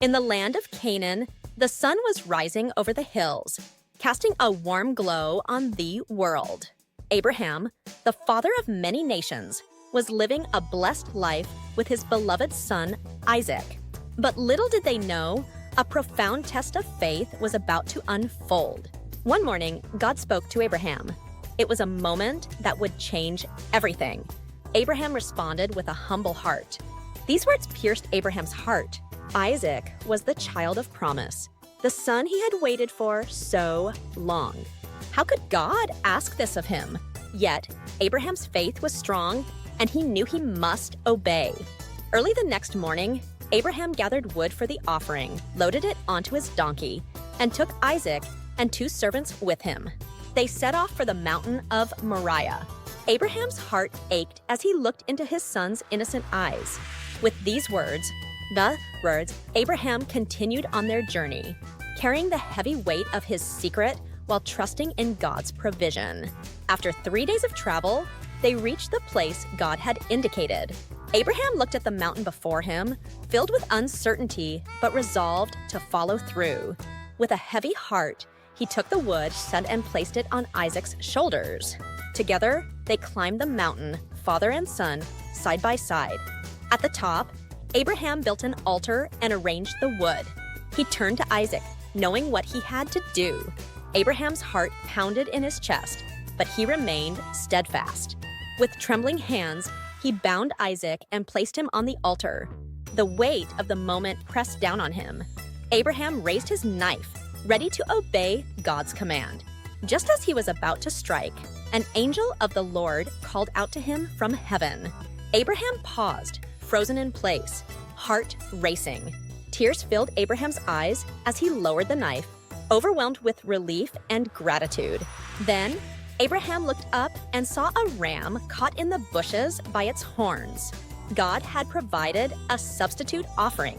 In the land of Canaan, the sun was rising over the hills, casting a warm glow on the world. Abraham, the father of many nations, was living a blessed life with his beloved son, Isaac. But little did they know, a profound test of faith was about to unfold. One morning, God spoke to Abraham. It was a moment that would change everything. Abraham responded with a humble heart. These words pierced Abraham's heart. Isaac was the child of promise, the son he had waited for so long. How could God ask this of him? Yet, Abraham's faith was strong, and he knew he must obey. Early the next morning, Abraham gathered wood for the offering, loaded it onto his donkey, and took Isaac and 2 servants with him. They set off for the mountain of Moriah. Abraham's heart ached as he looked into his son's innocent eyes. With these words, Abraham continued on their journey, carrying the heavy weight of his secret while trusting in God's provision. After 3 days of travel, they reached the place God had indicated. Abraham looked at the mountain before him, filled with uncertainty, but resolved to follow through. With a heavy heart, he took the wood, set and placed it on Isaac's shoulders. Together, they climbed the mountain, father and son, side by side. At the top, Abraham built an altar and arranged the wood. He turned to Isaac, knowing what he had to do. Abraham's heart pounded in his chest, but he remained steadfast. With trembling hands, he bound Isaac and placed him on the altar. The weight of the moment pressed down on him. Abraham raised his knife, ready to obey God's command. Just as he was about to strike, an angel of the Lord called out to him from heaven. Abraham paused, frozen in place, heart racing. Tears filled Abraham's eyes as he lowered the knife, overwhelmed with relief and gratitude. Then, Abraham looked up and saw a ram caught in the bushes by its horns. God had provided a substitute offering.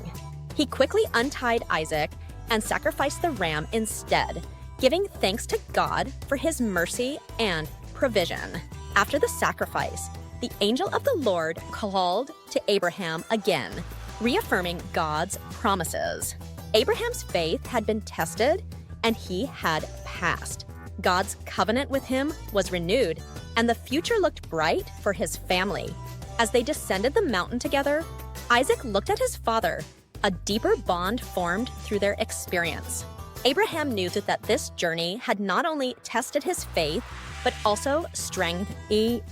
He quickly untied Isaac and sacrificed the ram instead, giving thanks to God for his mercy and provision. After the sacrifice, the angel of the Lord called to Abraham again, reaffirming God's promises. Abraham's faith had been tested, and he had passed. God's covenant with him was renewed, and the future looked bright for his family. As they descended the mountain together, Isaac looked at his father. A deeper bond formed through their experience. Abraham knew that this journey had not only tested his faith, but also strengthened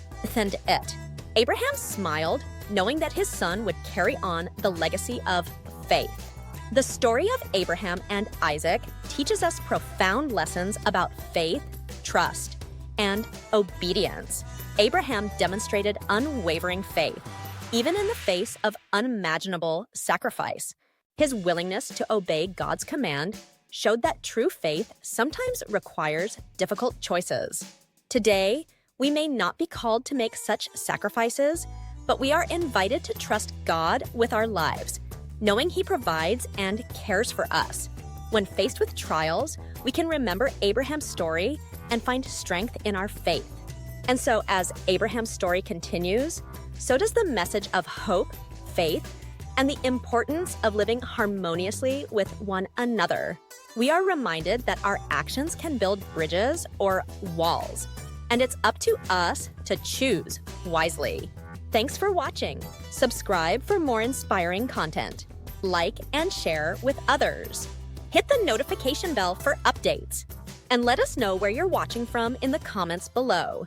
it. Abraham smiled, knowing that his son would carry on the legacy of faith. The story of Abraham and Isaac teaches us profound lessons about faith, trust, and obedience. Abraham demonstrated unwavering faith, even in the face of unimaginable sacrifice. His willingness to obey God's command showed that true faith sometimes requires difficult choices. Today, we may not be called to make such sacrifices, but we are invited to trust God with our lives, knowing He provides and cares for us. When faced with trials, we can remember Abraham's story and find strength in our faith. And so, as Abraham's story continues, so does the message of hope, faith, and the importance of living harmoniously with one another. We are reminded that our actions can build bridges or walls, and it's up to us to choose wisely. Thanks for watching. Subscribe for more inspiring content. Like and share with others. Hit the notification bell for updates. And let us know where you're watching from in the comments below.